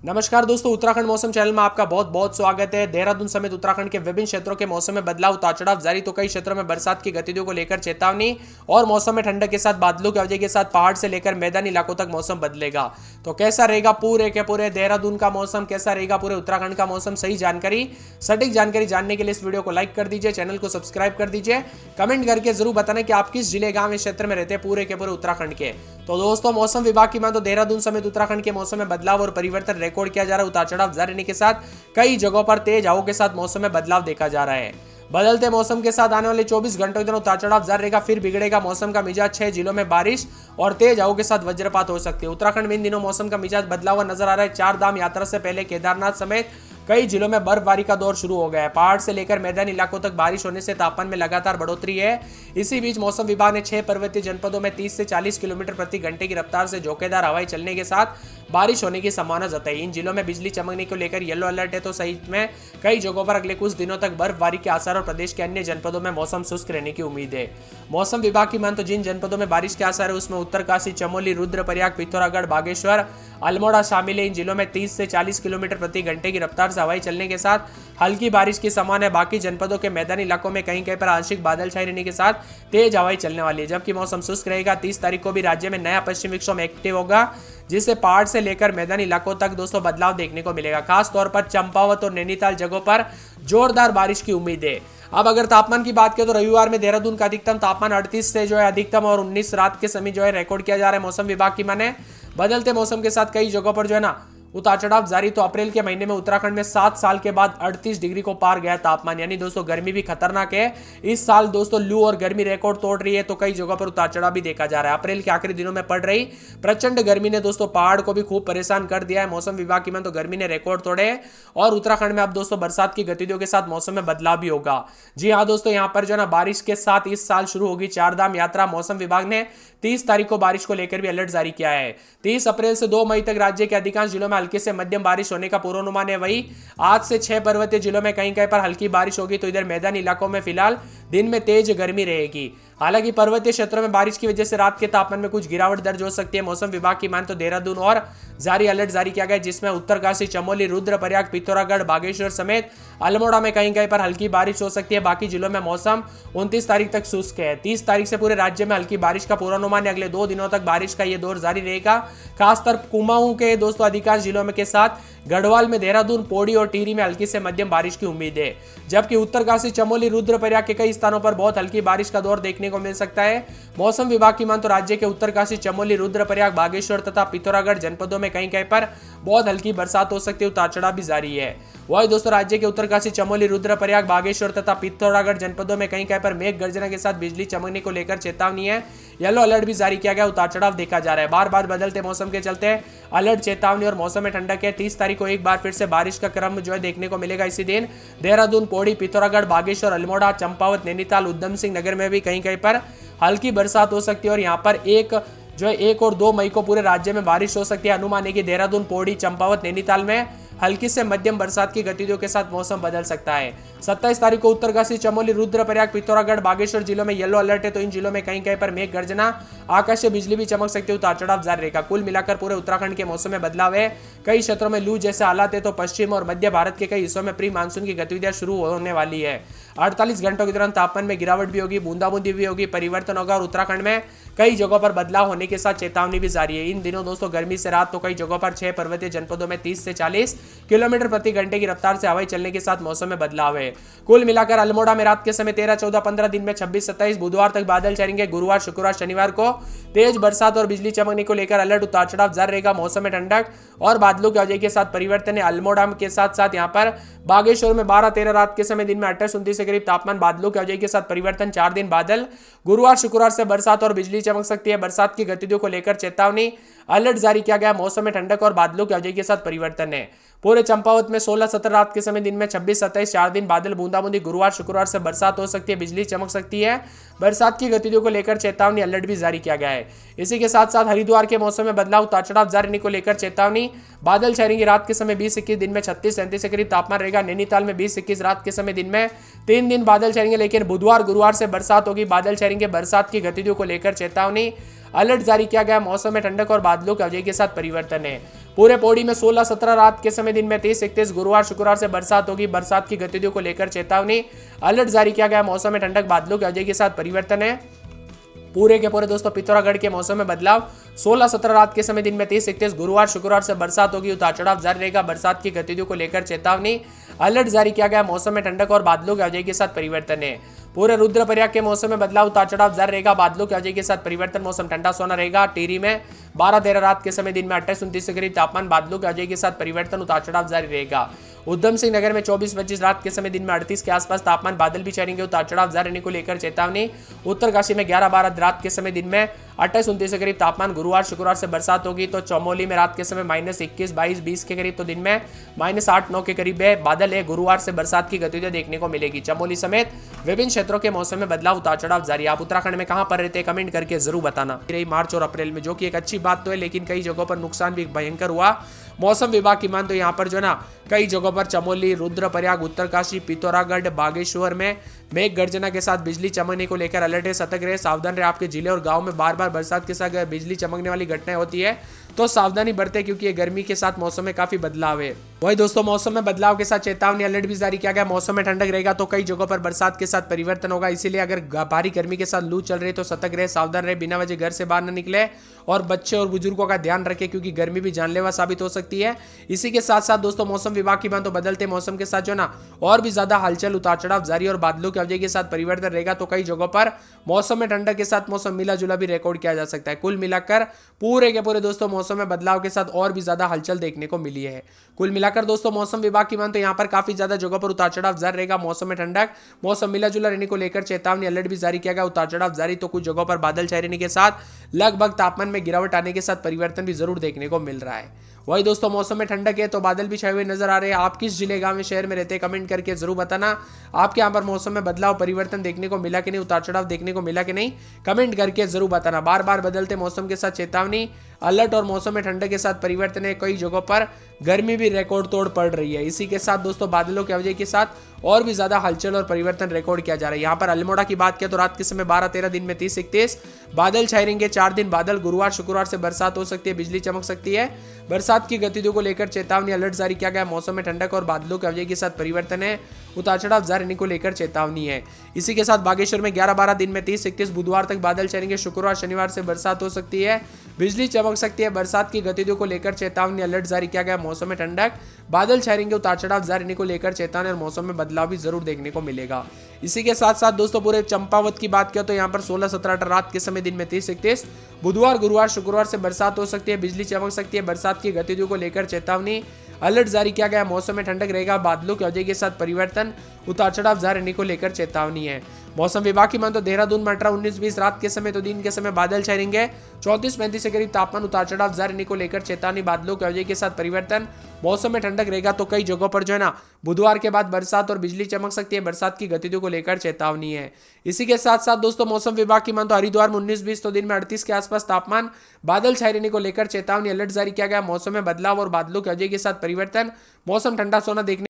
नमस्कार दोस्तों, उत्तराखंड मौसम चैनल में आपका बहुत बहुत स्वागत है। देहरादून समेत उत्तराखंड के विभिन्न क्षेत्रों के मौसम में बदलाव, उतार चढ़ाव जारी। तो कई क्षेत्रों में बरसात की गतिविधियों को लेकर चेतावनी और मौसम में ठंडक के साथ बादलों की अवधि के साथ पहाड़ से लेकर मैदानी इलाकों तक मौसम बदलेगा। तो कैसा रहेगा पूरे के पूरे देहरादून का मौसम, कैसा रहेगा पूरे उत्तराखंड का मौसम, सही जानकारी, सटीक जानकारी जानने के लिए इस वीडियो को लाइक कर दीजिए, चैनल को सब्सक्राइब कर दीजिए, कमेंट करके जरूर बताना कि आप किस जिले, गांव, क्षेत्र में रहते हैं पूरे के पूरे उत्तराखंड के। तो दोस्तों, मौसम विभाग की माने तो देहरादून समेत उत्तराखंड के मौसम में बदलाव और परिवर्तन रिकॉर्ड किया जा रहा है। उतार चढ़ाव जारी रहने के साथ कई जगहों पर तेज हवाओं के साथ मौसम में बदलाव देखा जा रहा है। बदलते मौसम के साथ आने वाले 24 घंटों के दौरान उतार चढ़ाव जारी रहेगा, फिर बिगड़ेगा मौसम का मिजाज। 6 जिलों में बारिश और तेज हवाओं के साथ वज्रपात हो सकती है। उत्तराखंड में इन दिनों मौसम का मिजाज बदला हुआ नजर आ रहा है। 4 धाम यात्रा से पहले केदारनाथ समेत कई जिलों में बर्फबारी का दौर शुरू हो गया है। पहाड़ से लेकर मैदानी इलाकों तक बारिश होने से तापमान में लगातार बढ़ोतरी है। इसी बीच मौसम विभाग ने 6 पर्वतीय जनपदों में 30 से 40 किलोमीटर प्रति घंटे की रफ्तार से झोंकेदार हवाएं चलने के साथ बारिश होने की संभावना जताई। इन जिलों में बिजली चमकने को लेकर येलो अलर्ट है। तो सहित में कई जगहों पर अगले कुछ दिनों तक बर्फबारी के आसार और प्रदेश के अन्य जनपदों में मौसम शुष्क रहने की उम्मीद है। मौसम विभाग की मान तो जिन जनपदों में बारिश के आसार है उसमें उत्तरकाशी, चमोली, रुद्रप्रयाग, पिथौरागढ़, बागेश्वर, अल्मोड़ा शामिल है। इन जिलों में 30 से 40 किलोमीटर प्रति घंटे की रफ्तार से हवाएं चलने के साथ हल्की बारिश की संभावना है। बाकी जनपदों के मैदानी इलाकों में कहीं कहीं पर आंशिक बादल छाए रहने के साथ तेज हवाएं चलने वाली है, जबकि मौसम शुष्क रहेगा। 30 तारीख को भी राज्य में नया पश्चिमी विक्षोभ एक्टिव होगा, जिससे पहाड़ से लेकर मैदानी इलाकों तक दोस्तों बदलाव देखने को मिलेगा। खास तौर पर चंपावत और नैनीताल जगहों पर जोरदार बारिश की उम्मीद है। अब अगर तापमान की बात करें तो रविवार में देहरादून का अधिकतम तापमान 38 से जो है अधिकतम और 19 रात के समय जो है रिकॉर्ड किया जा रहा है। मौसम विभाग की माने बदलते मौसम के साथ कई जगहों पर जो है ना उतार चढ़ाव जारी। तो अप्रैल के महीने में उत्तराखंड में 7 साल के बाद 38 डिग्री को पार गया तापमान, यानी दोस्तों गर्मी भी खतरनाक है। इस साल दोस्तों लू और गर्मी रिकॉर्ड तोड़ रही है। तो कई जगहों पर उतार चढ़ाव भी देखा जा रहा है। अप्रैल के आखिरी दिनों में पड़ रही प्रचंड गर्मी ने दोस्तों पहाड़ को भी खूब परेशान कर दिया है। मौसम विभाग की मान तो गर्मी ने रिकॉर्ड तोड़े और उत्तराखंड में अब दोस्तों बरसात की गतिविधियों के साथ मौसम में बदलाव भी होगा। जी हाँ दोस्तों, यहाँ पर जो है ना बारिश के साथ इस साल शुरू होगी 4 धाम यात्रा। मौसम विभाग ने 30 तारीख को बारिश को लेकर भी अलर्ट जारी किया है। 30 अप्रैल से 2 मई तक राज्य के अधिकांश जिलों में हल्की से मध्यम बारिश होने का पूर्वानुमान है। वही आज से 6 पर्वतीय जिलों में कहीं कहीं पर हल्की बारिश होगी। तो इधर मैदानी इलाकों में फिलहाल दिन में तेज गर्मी रहेगी। हालांकि पर्वतीय क्षेत्रों में बारिश की वजह से रात के तापमान में कुछ गिरावट दर्ज हो सकती है। मौसम विभाग की मान तो देहरादून और जारी अलर्ट जारी किया गया, जिसमें उत्तरकाशी, चमोली, रुद्रप्रयाग, पिथौरागढ़, बागेश्वर समेत अल्मोड़ा में कहीं कहीं पर हल्की बारिश हो सकती है। बाकी जिलों में मौसम 29 तारीख तक शुष्क है। 30 तारीख से पूरे राज्य में हल्की बारिश का पूर्वानुमान है। अगले 2 दिनों तक बारिश का यह दौर जारी रहेगा। खासकर कुमाऊं के दोस्तों अधिकांश जिलों में के साथ गढ़वाल में, देहरादून, पौड़ी और टिहरी में हल्की से मध्यम बारिश की उम्मीद है, जबकि उत्तरकाशी, चमोली, रुद्रप्रयाग के कई स्थानों पर बहुत हल्की बारिश का दौर देखने को मिल सकता है। मौसम विभाग की मान तो राज्य के उत्तरकाशी, चमोली, रुद्रप्रयाग, बागेश्वर तथा पिथौरागढ़ जनपदों में कहीं कहीं पर बहुत हल्की बरसात हो सकती है। उतार चढ़ाव भी जारी है। वही दोस्तों राज्य के उत्तरकाशी, चमोली, रुद्रप्रयाग, बागेश्वर तथा पिथौरागढ़ जनपदों में कहीं कहीं पर मेघ गर्जना के साथ बिजली चमकने को लेकर चेतावनी है। येलो अलर्ट भी जारी किया गया। उतार चढ़ाव देखा जा रहा है। बार बार बदलते मौसम के चलते अलर्ट, चेतावनी और मौसम में ठंडक है। 30 तारीख को एक बार फिर से बारिश का क्रम जो है देखने को मिलेगा। इसी दिन देहरादून, पौड़ी, पिथौरागढ़, बागेश्वर, अल्मोड़ा, चंपावत, नैनीताल, उधम सिंह नगर में भी कहीं कहीं पर हल्की बरसात हो सकती है। और यहाँ पर 1 और 2 मई को पूरे राज्य में बारिश हो सकती है। अनुमान है कि देहरादून, पौड़ी, चंपावत, नैनीताल में हल्की से मध्यम बरसात की गतिविधियों के साथ मौसम बदल सकता है। 27 तारीख को उत्तरकाशी, चमोली, रुद्रप्रयाग, पिथौरागढ़, बागेश्वर जिलों में येलो अलर्ट है। तो इन जिलों में कहीं कहीं पर मेघ गर्जना, आकाशीय बिजली भी चमक सकती है। उतार चढ़ाव जारी रहेगा। कुल मिलाकर पूरे उत्तराखंड के मौसम में बदलाव है। कई क्षेत्रों में लू जैसे हालात है। तो पश्चिम और मध्य भारत के कई हिस्सों में प्री मानसून की गतिविधियां शुरू होने वाली है। 48 घंटों के दौरान तापमान में गिरावट भी होगी, बूंदाबूंदी भी होगी, परिवर्तन होगा और उत्तराखंड में कई जगहों पर बदलाव होने के साथ चेतावनी भी जारी है। इन दिनों दोस्तों गर्मी से रात तो कई जगहों पर 6 पर्वतीय जनपदों में 30 से 40 किलोमीटर प्रति घंटे की रफ्तार से हवाएं चलने के साथ मौसम में बदलाव है। कुल मिलाकर अल्मोड़ा में रात के समय 13, 14, 15, दिन में 26, 27, बुधवार तक बादल छाएंगे। गुरुवार, शुक्रवार, शनिवार को तेज बरसात और बिजली चमकने को लेकर अलर्ट। उतार चढ़ाव जारी रहेगा। मौसम में ठंडक और बादलों की वजह के साथ परिवर्तन है। अल्मोड़ा के साथ साथ यहाँ पर बागेश्वर में 12, 13 रात के समय, दिन में 28, 29 के करीब तापमान, बादलों की वजह के साथ परिवर्तन। 4 दिन बादल, गुरुवार, शुक्रवार से बरसात और बिजली चमक सकती है। बरसात की गतिविधियों को लेकर चेतावनी, अलर्ट जारी किया गया। मौसम में ठंडक और बादलों की वजह के साथ परिवर्तन है। पूरे चंपावत में 16, 17 रात के समय, दिन में 26, 27, 4 दिन बादल, बूंदाबूंदी, गुरुवार, शुक्रवार से बरसात हो सकती है, बिजली चमक सकती है। बरसात की गतिविधियों को लेकर चेतावनी, अलर्ट भी जारी किया गया है। इसी के साथ साथ हरिद्वार के मौसम में बदलाव, उतार चढ़ाव जारी रहने को लेकर चेतावनी। बादल छाएंगे रात के समय 20-21, दिन में 36-37 के करीब तापमान रहेगा। नैनीताल में 20-21 रात के समय, दिन में 3 दिन बादल छाएंगे, लेकिन बुधवार, गुरुवार से बरसात होगी। बादल छाएंगे। बरसात की गतिविधियों को लेकर चेतावनी, अलर्ट जारी किया गया। मौसम में ठंडक और बादलों की वजह के साथ परिवर्तन है। पूरे पौड़ी में 16-17 रात के समय दिन में 30-31 गुरुवार शुक्रवार से बरसात होगी। बरसात की गतिविधियों को लेकर चेतावनी, अलर्ट जारी किया गया। मौसम में ठंडक, बादलों की अवधि के साथ परिवर्तन है। पूरे के पूरे दोस्तों पिथौरागढ़ के मौसम में बदलाव। 16-17 रात के समय दिन में 30-31 गुरुवार शुक्रवार से बरसात होगी। उतार चढ़ाव जारी रहेगा। बरसात की गतिविधियों को लेकर चेतावनी, अलर्ट जारी किया गया। मौसम में ठंडक और बादलों की अवधि के साथ परिवर्तन है। पूरे रुद्रप्रयाग के मौसम में बदलाव, उतार चढ़ाव जारी रहेगा। बादलों की अवधि के साथ परिवर्तन, मौसम ठंडा सोना रहेगा। टिहरी में 12-13 रात के समय दिन में 28-29 के करीब तापमान, बादलों की अवधि के साथ परिवर्तन, उतार चढ़ाव जारी रहेगा। उधम सिंह नगर में 24-25 रात के समय दिन में 38 के आसपास तापमान, बादल भी छाएंगे। उतार चढ़ाव जारी रहने को लेकर चेतावनी। उत्तरकाशी में 11-12 रात के समय दिन में 28-29 के करीब तापमान, गुरुवार शुक्रवार से बरसात होगी। तो चमोली में रात के समय -21, 22, 20 के करीब, तो दिन में -8, 9 के करीब है, बादल है। गुरुवार से बरसात की गतिविधियां देखने को मिलेगी। चमोली समेत विभिन्न क्षेत्रों के मौसम में बदलाव, उतार चढ़ाव जारी। आप उत्तराखंड में कहां पर रहते हैं कमेंट करके जरूर बताना। रही मार्च और अप्रैल में, जो कि एक अच्छी बात तो है, लेकिन कई जगहों पर नुकसान भी भयंकर हुआ। मौसम विभाग की मान तो यहाँ पर जो ना कई जगहों पर चमोली, रुद्रप्रयाग, उत्तरकाशी, पिथौरागढ़, बागेश्वर में मेघ गर्जना के साथ बिजली चमकने को लेकर अलर्ट है। सतर्क रहे, सावधान रहे। आपके जिले और गांव में बार बार बरसात के साथ बिजली चमकने वाली घटनाएं होती है तो सावधानी बरते, क्योंकि ये गर्मी के साथ मौसम में काफी बदलाव है। वही दोस्तों मौसम में बदलाव के साथ चेतावनी, अलर्ट भी जारी किया गया। मौसम में ठंडक रहेगा तो कई जगहों पर बरसात के साथ परिवर्तन होगा। इसीलिए अगर भारी गर्मी के साथ लू चल रही है तो सतर्क रहे, सावधान रहे, बिना वजह घर से बाहर न निकले और बच्चे और बुजुर्गों का ध्यान रखें, क्योंकि गर्मी भी जानलेवा साबित हो सकती है। इसी के साथ साथ दोस्तों मौसम विभाग की बात तो बदलते मौसम के साथ जो ना और भी ज्यादा हलचल, उतार चढ़ाव जारी और बादलों की अवधि के साथ परिवर्तन रहेगा। तो कई जगहों पर मौसम में ठंडक के साथ मौसम मिला जुला भी रिकॉर्ड किया जा सकता है। कुल मिलाकर पूरे के पूरे दोस्तों मौसम में बदलाव के साथ और भी ज्यादा हलचल देखने को मिली है। कुल मिलाकर दोस्तों मौसम विभाग की मान तो यहाँ पर काफी ज्यादा जगहों पर उतार चढ़ाव जारी रहेगा। मौसम में ठंडक, मौसम मिला जुला रहने को लेकर चेतावनी, अलर्ट भी जारी किया गया। उतार चढ़ाव जारी, तो कुछ जगहों पर बादल छाए रहने के साथ लगभग तापमान में गिरावट आने के साथ परिवर्तन भी जरूर देखने को मिल रहा है। वही दोस्तों मौसम में ठंडक है तो बादल भी छाए हुए नजर आ रहे हैं। आप किस जिले, गांव में, शहर में रहते हैं कमेंट करके जरूर बताना। आपके यहाँ पर मौसम में बदलाव, परिवर्तन देखने को मिला कि नहीं, उतार चढ़ाव देखने को मिला कि नहीं, कमेंट करके जरूर बताना। बार बार बदलते मौसम के साथ चेतावनी, अलर्ट और मौसम में ठंडक के साथ परिवर्तन है। कई जगहों पर गर्मी भी रिकॉर्ड तोड़ पड़ रही है। इसी के साथ दोस्तों बादलों की अवधि के साथ और भी ज्यादा हलचल और परिवर्तन रिकॉर्ड किया जा रहा है। यहाँ पर अल्मोड़ा की बात किया तो रात के समय 12-13 दिन में 30-31 बादल छाए रहेंगे। 4 दिन बादल, गुरुवार शुक्रवार से बरसात हो सकती है, बिजली चमक सकती है। बरसात की गतिविधियों को लेकर चेतावनी, अलर्ट जारी किया गया। मौसम में ठंडक और बादलों की अवधि के साथ परिवर्तन है। उतार चढ़ाव जारी रहने को लेकर चेतावनी है। इसी के साथ बागेश्वर में 11-12 दिन में 30-31 बुधवार तक बादल छाएंगे। शुक्रवार शनिवार से बरसात हो सकती है, बिजली चमक सकती है। बरसात की गतिविधियों को लेकर चेतावनी, अलर्ट जारी किया गया। मौसम में ठंडक, बादल छाए रहेंगे। उतार चढ़ाव जारी रहने को लेकर चेतावनी और मौसम में बदलाव भी जरूर देखने को मिलेगा। इसी के साथ साथ दोस्तों पूरे चंपावत की बात किया तो यहाँ पर 16-17 रात के समय दिन में 30-31 बुधवार, गुरुवार, शुक्रवार से बरसात हो सकती है, बिजली चमक सकती है। बरसात की गतिविधियों को लेकर चेतावनी, अलर्ट जारी किया गया। मौसम में ठंडक रहेगा, बादलों की अवधि के साथ परिवर्तन, उतार चढ़ाव जारी रहने को लेकर चेतावनी है। मौसम विभाग की मान तो देहरादून में 18-19-20 रात के समय तो दिन के समय बादल छाए रहेंगे। 34-35 के करीब तापमान, उतार चढ़ाव जारी रहने को लेकर चेतावनी, बादलों की अवधि के साथ परिवर्तन, मौसम में ठंडक रहेगा। तो कई जगहों पर जो है ना बुधवार के बाद बरसात और बिजली चमक सकती है। बरसात की गतिविधियों को लेकर चेतावनी है। इसी के साथ साथ दोस्तों मौसम विभाग की मान तो हरिद्वार में 19-20 तो दिन में 38 के आसपास तापमान, बादल छाए रहने को लेकर चेतावनी, अलर्ट जारी किया गया। मौसम में बदलाव और बादलों की अवधि के साथ परिवर्तन, मौसम ठंडा सोना देखने